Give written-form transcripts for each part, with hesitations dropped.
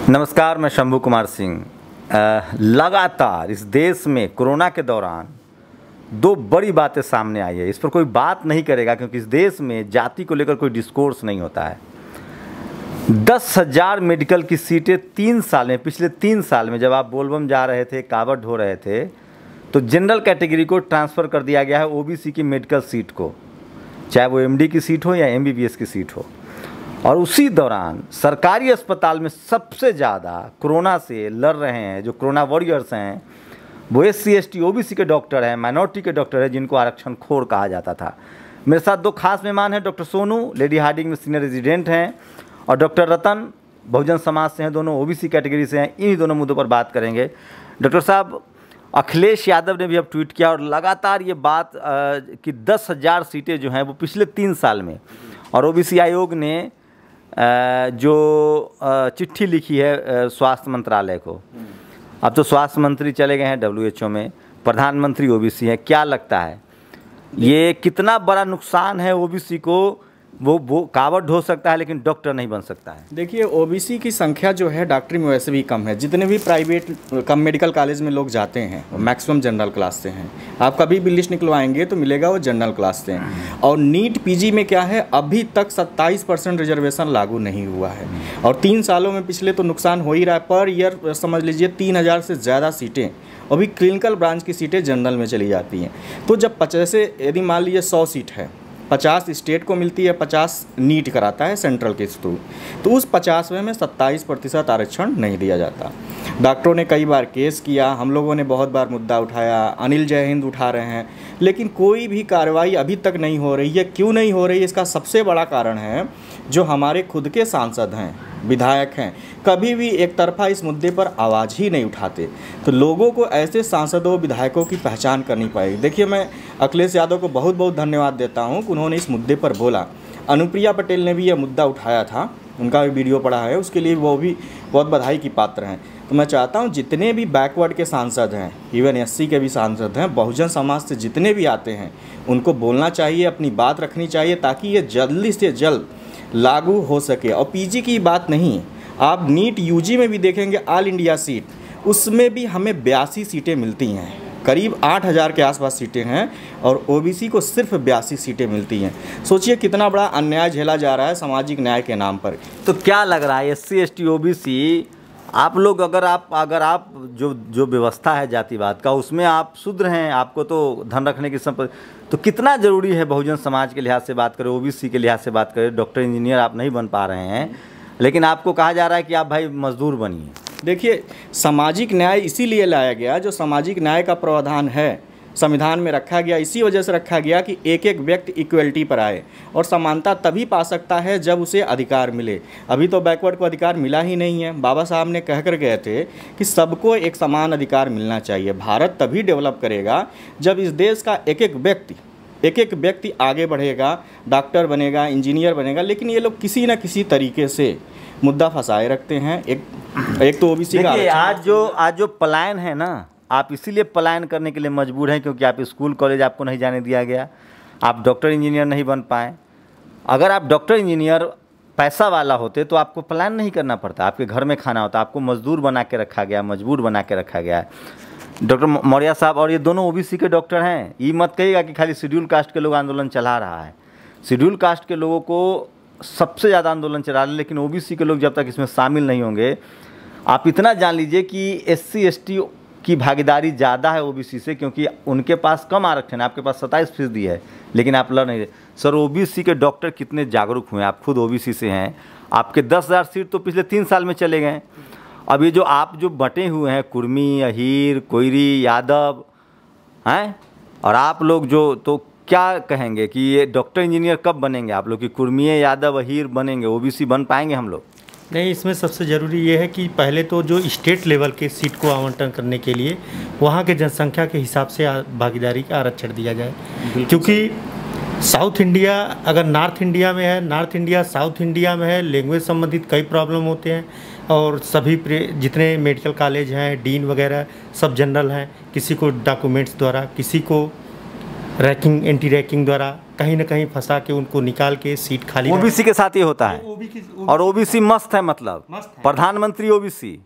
नमस्कार, मैं शंभू कुमार सिंह। लगातार इस देश में कोरोना के दौरान दो बड़ी बातें सामने आई है। इस पर कोई बात नहीं करेगा क्योंकि इस देश में जाति को लेकर कोई डिस्कोर्स नहीं होता है। 10,000 मेडिकल की सीटें 3 साल में, पिछले 3 साल में जब आप बोलबम जा रहे थे, कावड़ ढो रहे थे, तो जनरल कैटेगरी को ट्रांसफ़र कर दिया गया है ओबीसी की मेडिकल सीट को, चाहे वो एमडी की सीट हो या एमबीबीएस की सीट हो। और उसी दौरान सरकारी अस्पताल में सबसे ज़्यादा कोरोना से लड़ रहे हैं जो कोरोना वॉरियर्स हैं, वो SC ST OBC के डॉक्टर हैं, माइनॉरिटी के डॉक्टर हैं, जिनको आरक्षण खोर कहा जाता था। मेरे साथ दो खास मेहमान हैं, डॉक्टर सोनू लेडी हार्डिंग में सीनियर रेजिडेंट हैं, और डॉक्टर रतन बहुजन समाज से हैं, दोनों OBC कैटेगरी से हैं। इन्हीं दोनों मुद्दों पर बात करेंगे। डॉक्टर साहब, अखिलेश यादव ने भी अब ट्वीट किया और लगातार ये बात कि 10,000 सीटें जो हैं वो पिछले 3 साल में, और OBC आयोग ने जो चिट्ठी लिखी है स्वास्थ्य मंत्रालय को। अब तो स्वास्थ्य मंत्री चले गए हैं WHO में, प्रधानमंत्री OBC हैं। क्या लगता है ये कितना बड़ा नुकसान है OBC को? वो कावड़ ढो सकता है लेकिन डॉक्टर नहीं बन सकता है। देखिए, OBC की संख्या जो है डॉक्टरी में वैसे भी कम है। जितने भी प्राइवेट कम मेडिकल कॉलेज में लोग जाते हैं वो मैक्सिमम जनरल क्लास से हैं। आप कभी भी लिस्ट निकलवाएंगे तो मिलेगा वो जनरल क्लास से हैं। और नीट PG में क्या है, अभी तक 27% रिजर्वेशन लागू नहीं हुआ है। और 3 सालों में पिछले तो नुकसान हो ही रहा है। पर ईयर समझ लीजिए 3,000 से ज़्यादा सीटें अभी क्लिनिकल ब्रांच की सीटें जनरल में चली जाती हैं। तो जब 50 यदि मान लीजिए 100 सीट है, 50 स्टेट को मिलती है, 50 नीट कराता है सेंट्रल के थ्रू, तो उस 50वें में 27% आरक्षण नहीं दिया जाता। डॉक्टरों ने कई बार केस किया, हम लोगों ने बहुत बार मुद्दा उठाया, अनिल जय हिंद उठा रहे हैं, लेकिन कोई भी कार्रवाई अभी तक नहीं हो रही है। क्यों नहीं हो रही है? इसका सबसे बड़ा कारण है जो हमारे खुद के सांसद हैं, विधायक हैं, कभी भी एक तरफा इस मुद्दे पर आवाज़ ही नहीं उठाते। तो लोगों को ऐसे सांसदों विधायकों की पहचान करनी पड़ेगी। देखिए, मैं अखिलेश यादव को बहुत बहुत धन्यवाद देता हूं कि उन्होंने इस मुद्दे पर बोला। अनुप्रिया पटेल ने भी यह मुद्दा उठाया था, उनका भी वीडियो पड़ा है, उसके लिए वो भी बहुत बधाई की पात्र हैं। तो मैं चाहता हूँ जितने भी बैकवर्ड के सांसद हैं, इवन SC के भी सांसद हैं, बहुजन समाज से जितने भी आते हैं, उनको बोलना चाहिए, अपनी बात रखनी चाहिए, ताकि ये जल्दी से जल्द लागू हो सके। और PG की बात नहीं, आप नीट UG में भी देखेंगे, ऑल इंडिया सीट, उसमें भी हमें 82 सीटें मिलती हैं। करीब 8,000 के आसपास सीटें हैं और OBC को सिर्फ 82 सीटें मिलती हैं। सोचिए कितना बड़ा अन्याय झेला जा रहा है सामाजिक न्याय के नाम पर। तो क्या लग रहा है SC ST OBC आप लोग अगर आप जो व्यवस्था है जातिवाद का, उसमें आप शुद्र हैं, आपको तो धन रखने की संपत्ति, तो कितना ज़रूरी है बहुजन समाज के लिहाज से बात करें, OBC के लिहाज से बात करें, डॉक्टर इंजीनियर आप नहीं बन पा रहे हैं, लेकिन आपको कहा जा रहा है कि आप भाई मजदूर बनिए। देखिए, सामाजिक न्याय इसीलिए लाया गया, जो सामाजिक न्याय का प्रावधान है संविधान में रखा गया, इसी वजह से रखा गया कि एक एक व्यक्ति इक्वलिटी पर आए, और समानता तभी पा सकता है जब उसे अधिकार मिले। अभी तो बैकवर्ड को अधिकार मिला ही नहीं है। बाबा साहब ने कह कर गए थे कि सबको एक समान अधिकार मिलना चाहिए। भारत तभी डेवलप करेगा जब इस देश का एक एक व्यक्ति आगे बढ़ेगा, डॉक्टर बनेगा, इंजीनियर बनेगा। लेकिन ये लोग किसी न किसी तरीके से मुद्दा फंसाए रखते हैं। एक तो OBC का आज जो पलायन है ना, आप इसीलिए पलायन करने के लिए मजबूर हैं क्योंकि आप स्कूल कॉलेज आपको नहीं जाने दिया गया, आप डॉक्टर इंजीनियर नहीं बन पाए। अगर आप डॉक्टर इंजीनियर पैसा वाला होते तो आपको पलायन नहीं करना पड़ता, आपके घर में खाना होता। आपको मजदूर बना के रखा गया, मजबूर बना के रखा गया है। डॉक्टर मौर्य साहब, और ये दोनों OBC के डॉक्टर हैं। ये मत कहिएगा कि खाली शेड्यूल कास्ट के लोग आंदोलन चला रहा है। शेड्यूल कास्ट के लोगों को सबसे ज़्यादा आंदोलन चला रहे, लेकिन OBC के लोग जब तक इसमें शामिल नहीं होंगे, आप इतना जान लीजिए कि SC ST की भागीदारी ज़्यादा है OBC से, क्योंकि उनके पास कम आरक्षण है, आपके पास 27% है, लेकिन आप लड़ नहीं रहे। सर, OBC के डॉक्टर कितने जागरूक हुए? आप खुद OBC से हैं, आपके 10,000 सीट तो पिछले 3 साल में चले गए। अब ये जो आप जो बटे हुए हैं, कुर्मी, अहीर, कोयरी, यादव हैं, और आप लोग जो, तो क्या कहेंगे कि ये डॉक्टर इंजीनियर कब बनेंगे? आप लोग की कुर्मी, यादव, अहीर बनेंगे, OBC बन पाएंगे हम लोग? नहीं, इसमें सबसे ज़रूरी ये है कि पहले तो जो स्टेट लेवल के सीट को आवंटन करने के लिए वहाँ के जनसंख्या के हिसाब से भागीदारी का आरक्षण दिया जाए। क्योंकि साउथ इंडिया अगर नॉर्थ इंडिया में है, नॉर्थ इंडिया साउथ इंडिया में है, लैंग्वेज संबंधित कई प्रॉब्लम होते हैं, और सभी जितने मेडिकल कॉलेज हैं, डीन वगैरह सब जनरल हैं। किसी को डॉक्यूमेंट्स द्वारा, किसी को रैकिंग, एंटी रैकिंग द्वारा कहीं ना कहीं फंसा के उनको निकाल के सीट खाली ओबीसी के साथ ये होता है। और ओबीसी मस्त है, मतलब मस्त है। प्रधानमंत्री ओबीसी।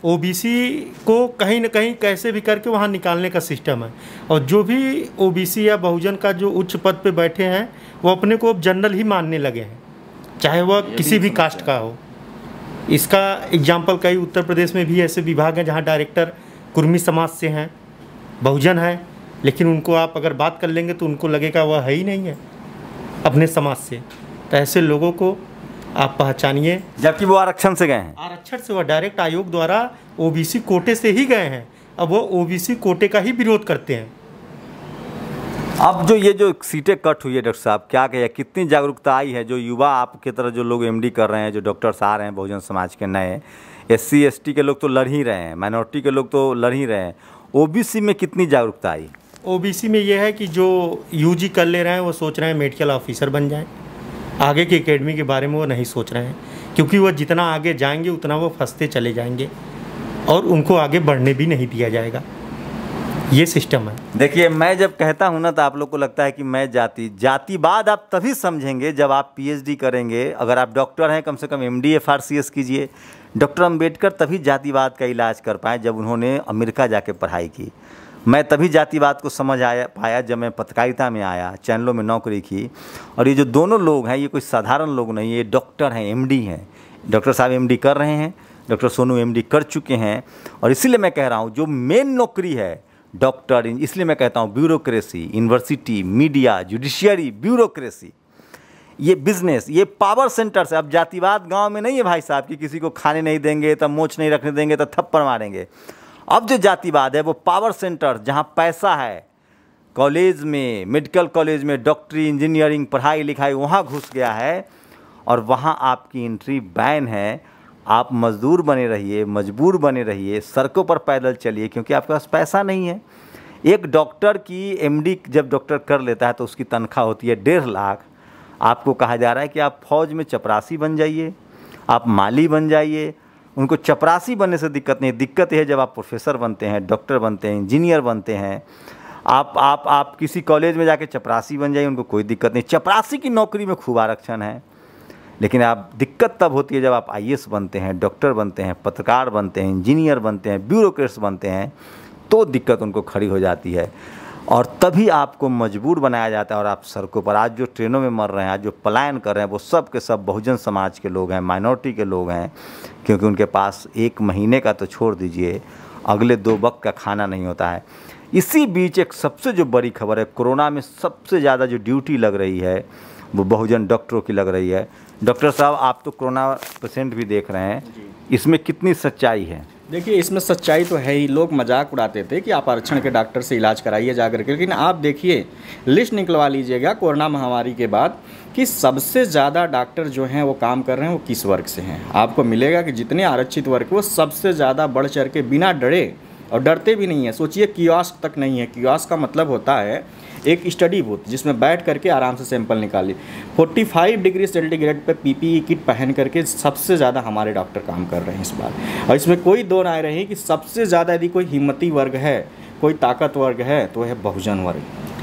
ओबीसी को कहीं ना कहीं कैसे भी करके वहाँ निकालने का सिस्टम है। और जो भी ओबीसी या बहुजन का जो उच्च पद पे बैठे हैं वो अपने को अब जनरल ही मानने लगे हैं, चाहे वह किसी भी कास्ट का हो। इसका एग्जाम्पल कई उत्तर प्रदेश में भी ऐसे विभाग हैं जहाँ डायरेक्टर कुर्मी समाज से हैं, बहुजन है, लेकिन उनको आप अगर बात कर लेंगे तो उनको लगेगा वह है ही नहीं है अपने समाज से। तो ऐसे लोगों को आप पहचानिए, जबकि वो आरक्षण से गए हैं। आरक्षण से, वह डायरेक्ट आयोग द्वारा ओबीसी कोटे से ही गए हैं। अब वो ओबीसी कोटे का ही विरोध करते हैं। अब जो ये जो सीटें कट हुई है डॉक्टर साहब, क्या कहिए, कितनी जागरूकता आई है? जो युवा आपकी तरह जो लोग एमडी कर रहे हैं, जो डॉक्टर्स आ रहे हैं बहुजन समाज के नए, एससी एसटी के लोग तो लड़ ही रहे हैं, माइनॉरिटी के लोग तो लड़ ही रहे हैं, ओबीसी में कितनी जागरूकता आई? ओबीसी में ये है कि जो यूजी कर ले रहे हैं वो सोच रहे हैं मेडिकल ऑफिसर बन जाएं, आगे की एकेडमी के बारे में वो नहीं सोच रहे हैं, क्योंकि वो जितना आगे जाएंगे उतना वो फंसते चले जाएंगे और उनको आगे बढ़ने भी नहीं दिया जाएगा। ये सिस्टम है। देखिए, मैं जब कहता हूँ ना तो आप लोग को लगता है कि मैं जातिवाद आप तभी समझेंगे जब आप पीएचडी करेंगे। अगर आप डॉक्टर हैं, कम से कम एमडी एफआरसीएस कीजिए। डॉक्टर अंबेडकर तभी जातिवाद का इलाज कर पाए जब उन्होंने अमेरिका जाके पढ़ाई की। मैं तभी जातिवाद को समझ पाया जब मैं पत्रकारिता में आया, चैनलों में नौकरी की। और ये जो दोनों लोग हैं, ये कोई साधारण लोग नहीं, ये डॉक्टर हैं, एमडी हैं। डॉक्टर साहब एमडी कर रहे हैं, डॉक्टर सोनू एमडी कर चुके हैं। और इसीलिए मैं कह रहा हूँ जो मेन नौकरी है डॉक्टर, इसलिए मैं कहता हूँ bureaucracy, university, media, judiciary, bureaucracy, ये बिजनेस, ये पावर सेंटर से। अब जातिवाद गांव में नहीं है भाई साहब कि किसी को खाने नहीं देंगे तब मोच नहीं रखने देंगे तो थप्पड़ मारेंगे। अब जो जातिवाद है वो पावर सेंटर, जहाँ पैसा है, कॉलेज में, मेडिकल कॉलेज में डॉक्टरी, इंजीनियरिंग, पढ़ाई लिखाई, वहाँ घुस गया है और वहाँ आपकी एंट्री बैन है। आप मजदूर बने रहिए, मजबूर बने रहिए, सड़कों पर पैदल चलिए, क्योंकि आपके पास पैसा नहीं है। एक डॉक्टर की एमडी जब डॉक्टर कर लेता है तो उसकी तनख्वाह होती है 1.5 लाख। आपको कहा जा रहा है कि आप फौज में चपरासी बन जाइए, आप माली बन जाइए। उनको चपरासी बनने से दिक्कत नहीं, दिक्कत है जब आप प्रोफेसर बनते हैं, डॉक्टर बनते हैं, इंजीनियर बनते हैं। आप किसी कॉलेज में जाके चपरासी बन जाइए, उनको कोई दिक्कत नहीं। चपरासी की नौकरी में खूब आरक्षण है, लेकिन आप दिक्कत तब होती है जब आप आईएएस बनते हैं, डॉक्टर बनते हैं, पत्रकार बनते हैं, इंजीनियर बनते हैं, ब्यूरोक्रेट्स बनते हैं, तो दिक्कत उनको खड़ी हो जाती है। और तभी आपको मजबूर बनाया जाता है और आप सड़कों पर। आज जो ट्रेनों में मर रहे हैं, आज जो पलायन कर रहे हैं, वो सब के सब बहुजन समाज के लोग हैं, माइनॉरिटी के लोग हैं, क्योंकि उनके पास 1 महीने का तो छोड़ दीजिए, अगले 2 वक्त का खाना नहीं होता है। इसी बीच एक सबसे जो बड़ी खबर है, कोरोना में सबसे ज़्यादा जो ड्यूटी लग रही है वो बहुजन डॉक्टरों की लग रही है। डॉक्टर साहब, आप तो कोरोना पेशेंट भी देख रहे हैं, इसमें कितनी सच्चाई है? देखिए, इसमें सच्चाई तो है ही। लोग मजाक उड़ाते थे कि आप आरक्षण के डॉक्टर से इलाज कराइए जा करके, लेकिन आप देखिए, लिस्ट निकलवा लीजिएगा कोरोना महामारी के बाद कि सबसे ज़्यादा डॉक्टर जो हैं वो काम कर रहे हैं वो किस वर्ग से हैं। आपको मिलेगा कि जितने आरक्षित वर्ग वो सबसे ज़्यादा बढ़ चढ़ के, बिना डरे, और डरते भी नहीं है। सोचिए, कियोस्क तक नहीं है। कियोस्क का मतलब होता है एक स्टडी बूथ जिसमें बैठ करके आराम से सैंपल निकालिए। 45 डिग्री सेंटीग्रेड पे पीपीई किट पहन करके सबसे ज़्यादा हमारे डॉक्टर काम कर रहे हैं इस बार। और इसमें कोई दो राय रही कि सबसे ज़्यादा यदि कोई हिम्मती वर्ग है, कोई ताकत वर्ग है, तो है बहुजन वर्ग।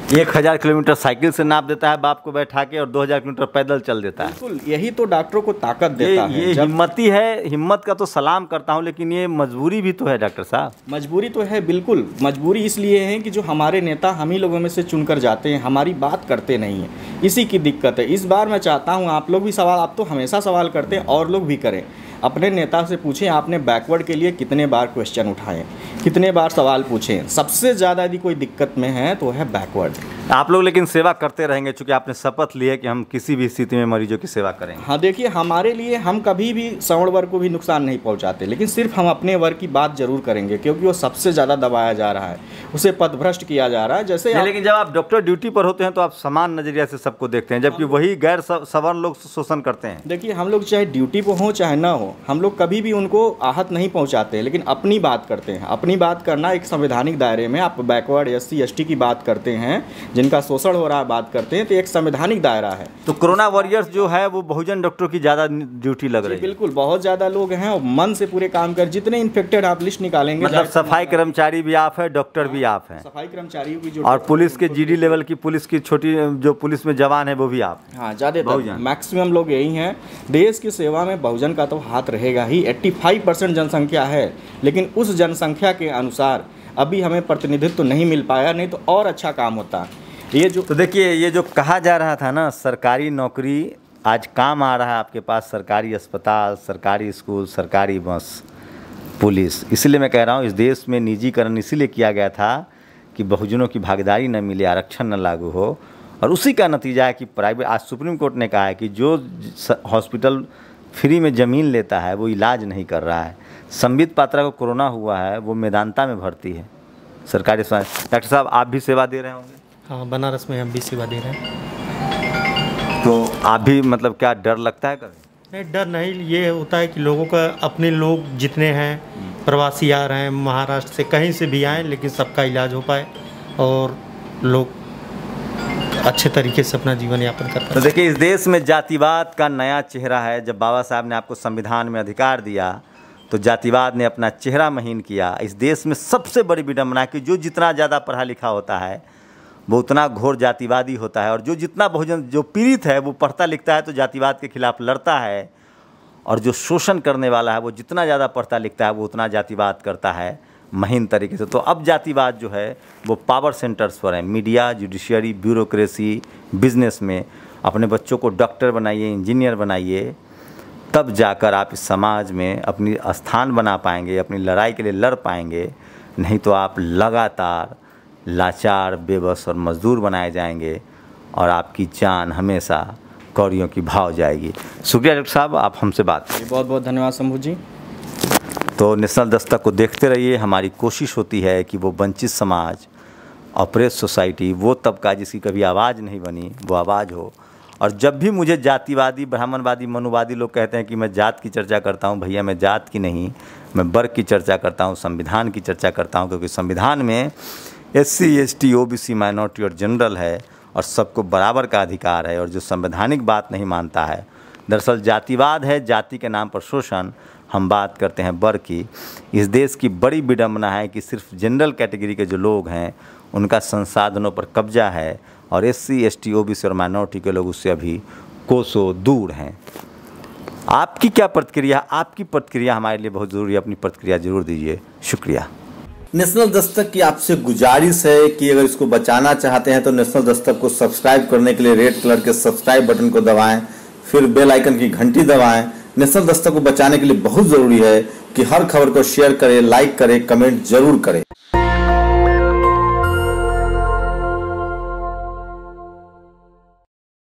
1000 किलोमीटर साइकिल से नाप देता है बाप को बैठा के, और 2000 किलोमीटर पैदल चल देता है। बिल्कुल, यही तो डॉक्टरों को ताकत देता है। ये हिम्मती है। हिम्मत का तो सलाम करता हूँ, लेकिन ये मजबूरी भी तो है डॉक्टर साहब। मजबूरी तो है, बिल्कुल। मजबूरी इसलिए है कि जो हमारे नेता हम ही लोगों में से चुनकर जाते हैं, हमारी बात करते नहीं हैं, इसी की दिक्कत है। इस बार मैं चाहता हूँ आप लोग भी सवाल, आप तो हमेशा सवाल करते हैं, और लोग भी करें। अपने नेता से पूछें आपने बैकवर्ड के लिए कितने बार क्वेश्चन उठाए, कितने बार सवाल पूछें। सबसे ज़्यादा यदि कोई दिक्कत में है तो है बैकवर्ड। आप लोग लेकिन सेवा करते रहेंगे, चूँकि आपने शपथ ली है कि हम किसी भी स्थिति में मरीजों की सेवा करेंगे। हाँ, देखिए, हमारे लिए हम कभी भी सवर्ण वर्ग को भी नुकसान नहीं पहुंचाते, लेकिन सिर्फ हम अपने वर्ग की बात जरूर करेंगे, क्योंकि वो सबसे ज़्यादा दबाया जा रहा है, उसे पदभ्रष्ट किया जा रहा है। जैसे लेकिन जब आप डॉक्टर ड्यूटी पर होते हैं तो आप समान नज़रिया से सबको देखते हैं, जबकि वही गैर सवर्ण लोग शोषण करते हैं। देखिए, हम लोग चाहे ड्यूटी पर हों चाहे ना हो, हम लोग कभी भी उनको आहत नहीं पहुंचाते, लेकिन अपनी बात करते हैं। अपनी बात करना एक संवैधानिक दायरे में। आप बैकवर्ड SC ST की बात करते हैं, जिनका शोषण हो रहा है बात करते हैं, तो एक संवैधानिक दायरा है। तो कोरोना वॉरियर्स जो है वो बहुजन डॉक्टरों की ज़्यादा ड्यूटी लग रही है। बिल्कुल, बहुत ज़्यादा लोग हैं और मन से पूरे काम कर, जितने इन्फेक्टेड आप लिस्ट निकालेंगे, मतलब सफाई कर्मचारी भी आप है, डॉक्टर भी आप हैं, सफाई कर्मचारियों की जो, और पुलिस के जीडी लेवल की पुलिस की छोटी जो पुलिस में जवान है वो भी आप। हाँ, ज़्यादातर मैक्सिमम लोग यही हैं। देश की सेवा में बहुजन का तो हाथ रहेगा ही। 85% जनसंख्या है, लेकिन उस जनसंख्या के अनुसार अभी हमें प्रतिनिधित्व नहीं मिल पाया, नहीं तो और अच्छा काम होता। ये जो तो देखिए, ये जो कहा जा रहा था ना, सरकारी नौकरी आज काम आ रहा है आपके पास, सरकारी अस्पताल, सरकारी स्कूल, सरकारी बस, पुलिस। इसलिए मैं कह रहा हूँ इस देश में निजीकरण इसीलिए किया गया था कि बहुजनों की भागीदारी न मिले, आरक्षण न लागू हो, और उसी का नतीजा है कि प्राइवेट, आज सुप्रीम कोर्ट ने कहा है कि जो हॉस्पिटल फ्री में ज़मीन लेता है वो इलाज नहीं कर रहा है। संबित पात्रा को कोरोना हुआ है, वो मेदांता में भर्ती है सरकारी अस्पताल। डॉक्टर साहब, आप भी सेवा दे रहे होंगे? हाँ, बनारस में हम भी सेवा दे रहे हैं। तो आप भी मतलब क्या डर लगता है कभी? नहीं, डर नहीं, ये होता है कि लोगों का, अपने लोग जितने हैं प्रवासी आ रहे हैं महाराष्ट्र से, कहीं से भी आए, लेकिन सबका इलाज हो पाए और लोग अच्छे तरीके से अपना जीवन यापन कर पाए। तो देखिए, इस देश में जातिवाद का नया चेहरा है। जब बाबा साहब ने आपको संविधान में अधिकार दिया तो जातिवाद ने अपना चेहरा महीन किया। इस देश में सबसे बड़ी विडम्बना है कि जो जितना ज़्यादा पढ़ा लिखा होता है वो उतना घोर जातिवादी होता है, और जो जितना बहुजन जो पीड़ित है वो पढ़ता लिखता है तो जातिवाद के खिलाफ लड़ता है, और जो शोषण करने वाला है वो जितना ज़्यादा पढ़ता लिखता है वो उतना जातिवाद करता है महीन तरीके से। तो अब जातिवाद जो है वो पावर सेंटर्स पर है, मीडिया, जुडिशियरी, ब्यूरोक्रेसी, बिजनेस में। अपने बच्चों को डॉक्टर बनाइए, इंजीनियर बनाइए, तब जाकर आप इस समाज में अपनी स्थान बना पाएंगे, अपनी लड़ाई के लिए लड़ पाएंगे। नहीं तो आप लगातार लाचार, बेबस और मजदूर बनाए जाएंगे और आपकी जान हमेशा कौड़ियों की भाव जाएगी। शुक्रिया डॉक्टर साहब, आप हमसे बात करें। बहुत बहुत धन्यवाद शंभू जी। तो नेशनल दस्तक को देखते रहिए। हमारी कोशिश होती है कि वो वंचित समाज, ऑपरेस सोसाइटी, वो तबका जिसकी कभी आवाज़ नहीं बनी, वो आवाज़ हो। और जब भी मुझे जातिवादी, ब्राह्मणवादी, मनुवादी लोग कहते हैं कि मैं जात की चर्चा करता हूँ, भैया मैं जात की नहीं, मैं वर्ग की चर्चा करता हूँ, संविधान की चर्चा करता हूँ, क्योंकि संविधान में SC, ST, OBC, माइनॉरिटी और जनरल है और सबको बराबर का अधिकार है। और जो संवैधानिक बात नहीं मानता है, दरअसल जातिवाद है, जाति के नाम पर शोषण। हम बात करते हैं वर्ग की। इस देश की बड़ी विडम्बना है कि सिर्फ जनरल कैटेगरी के जो लोग हैं उनका संसाधनों पर कब्जा है, और SC, ST, OBC और माइनॉरिटी के लोग उससे अभी कोसों दूर हैं। आपकी क्या प्रतिक्रिया? आपकी प्रतिक्रिया हमारे लिए बहुत ज़रूरी है, अपनी प्रतिक्रिया जरूर दीजिए। शुक्रिया। नेशनल दस्तक की आपसे गुजारिश है कि अगर इसको बचाना चाहते हैं तो नेशनल दस्तक को सब्सक्राइब करने के लिए रेड कलर के सब्सक्राइब बटन को दबाएं, फिर बेल आइकन की घंटी दबाएं। नेशनल दस्तक को बचाने के लिए बहुत ज़रूरी है कि हर खबर को शेयर करें, लाइक करें, कमेंट जरूर करें।